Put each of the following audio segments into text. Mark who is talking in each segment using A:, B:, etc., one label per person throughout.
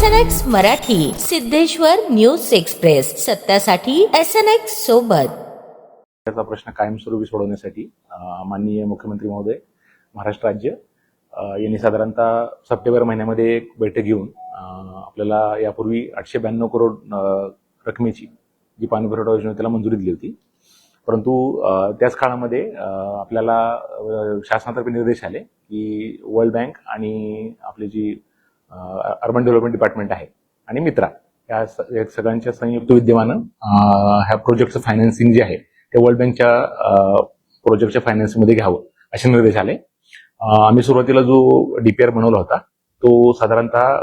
A: SNX Marathi, Siddheshwar news express, सत्यासाठी SNX सोबत.
B: त्याचा प्रश्न कायमस्वरूपी सोडवण्यासाठी माननीय मुख्यमंत्री महोदय महाराष्ट्र राज्य यांनी साधारणतः सप्टेंबर महिन्यामध्ये एक बैठक घेऊन आपल्याला यापूर्वी 892 करोड रकमेची जी पाणीपुरवठा योजना त्याला मंजुरी दिली होती. परंतु त्याच काळामध्ये आपल्याला शासनातर्फे निर्देश आले की वर्ल्ड बँक आणि आपली जी अर्बन डेव्हलपमेंट डिपार्टमेंट आहे आणि मित्रा या सगळ्यांच्या संयुक्त विद्यमानं ह्या प्रोजेक्टचं फायनान्सिंग जे आहे ते वर्ल्ड बँकच्या प्रोजेक्टच्या फायनान्सिंगमध्ये घ्यावं असे निर्देश आले. आम्ही सुरुवातीला जो डीपीआर बनवला होता तो साधारणतः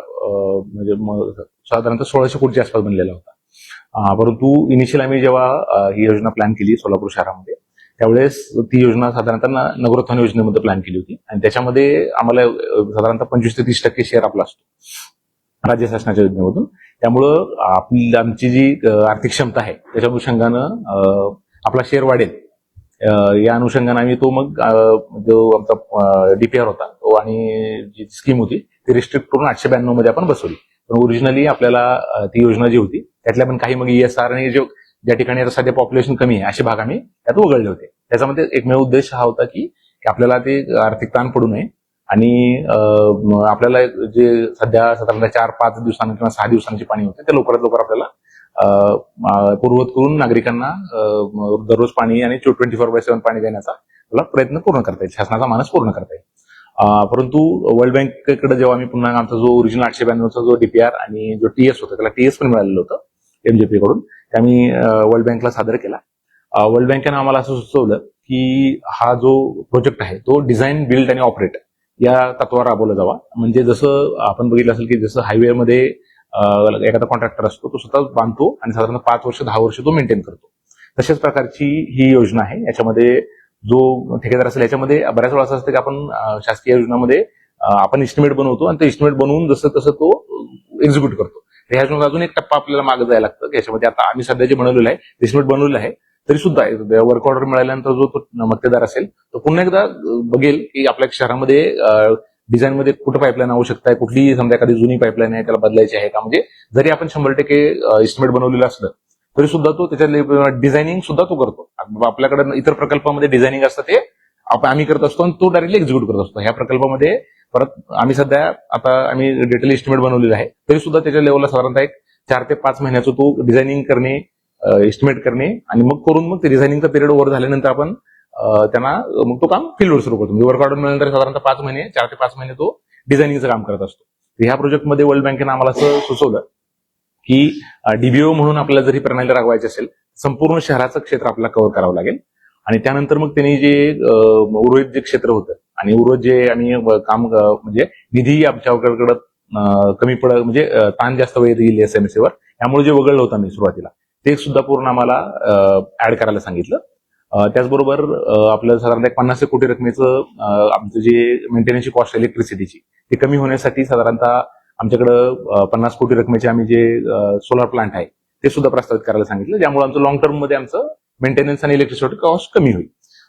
B: 1600 कोटीच्या आसपास बनलेला होता. परंतु इनिशियल आम्ही जेव्हा ही योजना प्लॅन केली सोलापूर शहरामध्ये त्यावेळेस ती योजना साधारणतः नगरोत्थान योजनेमध्ये प्लॅन केली होती आणि त्याच्यामध्ये आम्हाला साधारणतः 25 ते 30% शेअर आपला असतो राज्य शासनाच्या योजनेमधून. त्यामुळं आमची जी आर्थिक क्षमता आहे त्याच्या अनुषंगानं आपला शेअर वाढेल या अनुषंगाने आम्ही तो मग जो आमचा डीपीआर होता तो आणि जी स्कीम होती ती रिस्ट्रिक्ट करून 892 मध्ये आपण बसवली. पण ओरिजिनली आपल्याला ती योजना जी होती त्यातल्या पण काही मग ESR आणि ज्या ठिकाणी आता सध्या पॉप्युलेशन कमी आहे असे भाग आम्ही त्यात वगळले होते. त्याच्यामध्ये एकमेव उद्देश हा होता की आपल्याला ते आर्थिक ताण पडू नये आणि आपल्याला जे सध्या साधारणतः 4-5 दिवसांनी किंवा 6 दिवसांची पाणी होते ते लवकरात लवकर आपल्याला पूर्ववत करून नागरिकांना दररोज पाणी आणि 24/7 पाणी देण्याचा प्रयत्न पूर्ण करता येईल, शासनाचा मानस पूर्ण करता येईल. परंतु वर्ल्ड बँकेकडे जेव्हा आम्ही पुन्हा आमचा जो ओरिजिनल 892चा जो डीपीआर आणि जो TS होता त्याला TS पण मिळालेलं होतं MJP कडून, ते आम्ही वर्ल्ड बँकला सादर केला. वर्ल्ड बँकेनं आम्हाला असं सुचवलं की हा जो प्रोजेक्ट आहे तो डिझाईन, बिल्ड आणि ऑपरेट या तत्वावर राबवला जावा. म्हणजे जसं आपण बघितलं असेल की जसं हायवेमध्ये एखादा कॉन्ट्रॅक्टर असतो तो स्वतः बांधतो आणि साधारण 5 वर्ष 10 वर्ष तो मेंटेन करतो, तशाच प्रकारची ही योजना आहे. याच्यामध्ये जो ठेकेदार असेल याच्यामध्ये बऱ्याच वेळा असं असतं की आपण शासकीय योजनामध्ये आपण इस्टिमेट बनवतो आणि ते इस्टिमेट बनवून जसं तसं तो एक्झिक्यूट करतो. ह्याच्यामध्ये अजून एक टप्पा आपल्याला मागे जायला लागतं. याच्यामध्ये आता आम्ही सध्या जे बनवलेलं आहे इस्टिमेट बनवलेलं आहे तरी सुद्धा वर्क ऑर्डर मिळाल्यानंतर जो तो मक्तेदार असेल तो पुन्हा एकदा बघेल की आपल्या शहरामध्ये डिझाईनमध्ये कुठं पाईपलाईन आवश्यकता आहे, कुठली समजा एखादी जुनी पाईपलाईन आहे त्याला बदलायची आहे का. म्हणजे जरी आपण 100% इस्टिमेट बनवलेलं असलं तरी सुद्धा तो त्याच्या डिझायनिंग सुद्धा तो करतो. आपल्याकडे इतर प्रकल्पामध्ये डिझायनिंग असतं ते आम्ही करत असतो आणि तो डायरेक्टली एक्झिक्यूट करत असतो. ह्या प्रकल्पामध्ये परत आम्ही सध्या आता आम्ही डिटेल इस्टिमेट बनवलेलं आहे तरी सुद्धा त्याच्या लेवलला साधारणतः एक 4 ते 5 महिन्याचं तो डिझायनिंग करणे, इस्टिमेट करणे आणि मग करून मग ते डिझायनिंगचा पिरियड ओव्हर झाल्यानंतर आपण त्यांना मग तो काम फील्डवर सुरू करतो. म्हणजे वर्क ऑर्डर मिळाल्यानंतर साधारणतः 5 महिने 4 ते 5 महिने तो डिझायनिंगचं काम करत असतो. ह्या प्रोजेक्टमध्ये वर्ल्ड बँकेनं आम्हाला असं सुचवलं की DBO म्हणून आपल्याला जरी प्रणाली राबवायची असेल संपूर्ण शहराचं क्षेत्र आपल्याला कव्हर करावं लागेल आणि त्यानंतर मग त्यांनी जे उर्वरित जे क्षेत्र होतं आणि उर्वरित जे आम्ही काम म्हणजे निधी आमच्याकडे कमी म्हणजे ताण जास्त वेळ येईल SMSA वर, त्यामुळे जे वगळलं होतं मी सुरुवातीला ते सुद्धा पूर्ण आम्हाला ऍड करायला सांगितलं. त्याचबरोबर आपल्याला साधारणतः 50 कोटी रकमेचं आमचं जे मेंटेनन्सची कॉस्ट इलेक्ट्रिसिटीची ती कमी होण्यासाठी साधारणतः आमच्याकडं 50 कोटी रकमेचे आम्ही जे सोलार प्लांट आहे ते सुद्धा प्रस्तावित करायला सांगितलं, ज्यामुळे आमचं लॉंग टर्म मध्ये आमचं मेंटेनन्स आणि इलेक्ट्रिसिटी कॉस्ट कमी होईल.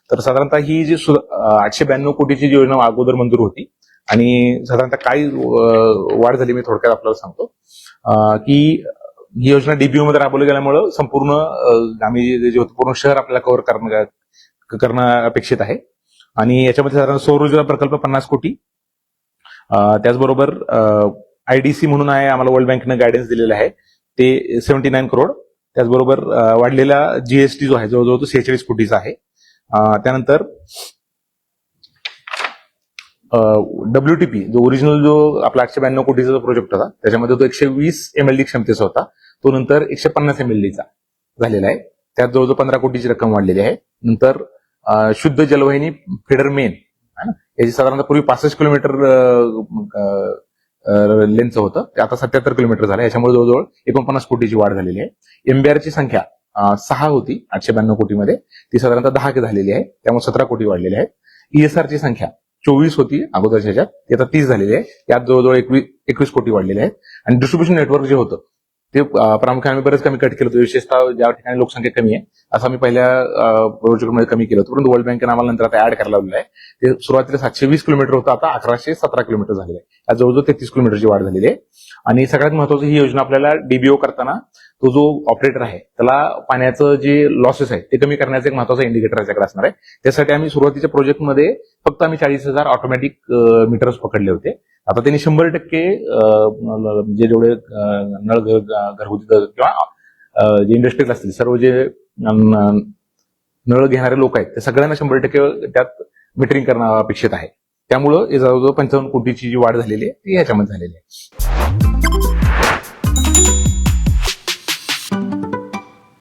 B: तर साधारणतः ही जी 892 कोटीची जी योजना अगोदर मंजूर होती आणि साधारणतः काय वाढ झाली मी थोडक्यात आपल्याला सांगतो की ही योजना DBO मध्ये राबवली गेल्यामुळे संपूर्ण आम्ही जे होतं पूर्ण शहर आपल्याला कव्हर करणं अपेक्षित आहे. आणि याच्यामध्ये साधारण सौर ऊर्जा प्रकल्प 50 कोटी, त्याचबरोबर IDC म्हणून आहे आम्हाला वर्ल्ड बँकेनं गायडन्स दिलेलं आहे ते 79 करोड. त्याचबरोबर वाढलेला GST जो आहे जवळजवळ तो 46 कोटीचा आहे. त्यानंतर WTP जो ओरिजिनल जो आपला 892 कोटीचा जो प्रोजेक्ट होता त्याच्यामध्ये तो 120 MLD क्षमतेचा होता, तो नंतर 150 MLD चा झालेला आहे. त्यात जवळजवळ 15 कोटीची रक्कम वाढलेली आहे. नंतर शुद्ध जलवाहिनी फिडर मेन याची साधारणतः पूर्वी 65 किलोमीटर लेंथचं होतं ते आता 77 किलोमीटर झालं, याच्यामुळे जवळजवळ 49 कोटीची वाढ झालेली आहे. MBR ची संख्या 6 होती 892 कोटीमध्ये, ती साधारणतः 10 झालेली आहे, त्यामुळे 17 कोटी वाढलेली आहे. ESR ची संख्या 24 होती अगोदरच्या ह्याच्यात, ती आता 30 झालेली आहे, त्यात जवळजवळ 21 कोटी वाढलेले आहेत. आणि डिस्ट्रीब्युशन नेटवर्क जे होतं ते प्रामुख्याने आम्ही बरेच कमी कट केलं होतं, विशेषतः ज्या ठिकाणी लोकसंख्या कमी आहे असं आम्ही पहिल्या प्रोजेक्टमध्ये कमी केलं होतं. परंतु वर्ल्ड बँकेनं आम्हाला नंतर आता ऍड करायला लावलेलं आहे. ते सुरुवातीला 720 किलोमीटर होतं, आता 1117 किलोमीटर झालेलं आहे. आज जवळजवळ 33 किलोमीटरची वाढ झालेली आहे. आणि सगळ्यात महत्वाचं, ही योजना आपल्याला डीबीओ करताना तो जो ऑपरेटर आहे त्याला पाण्याचं जे लॉसेस आहे ते कमी करण्याचं एक महत्वाचा इंडिकेटर याच्याकडे असणार आहे. त्यासाठी आम्ही सुरुवातीच्या प्रोजेक्टमध्ये फक्त आम्ही 40,000 ऑटोमॅटिक मीटर्स पकडले होते. आता त्यांनी 100% जे जेवढे नळ घरगुती किंवा जे इंडस्ट्रीयल असतील, सर्व जे नळ घेणारे लोक आहेत ते सगळ्यांना 100% त्यात मीटरिंग करणं अपेक्षित आहे. त्यामुळं जवळजवळ 55 कोटीची जी वाढ झालेली आहे ती याच्यामध्ये झालेली आहे.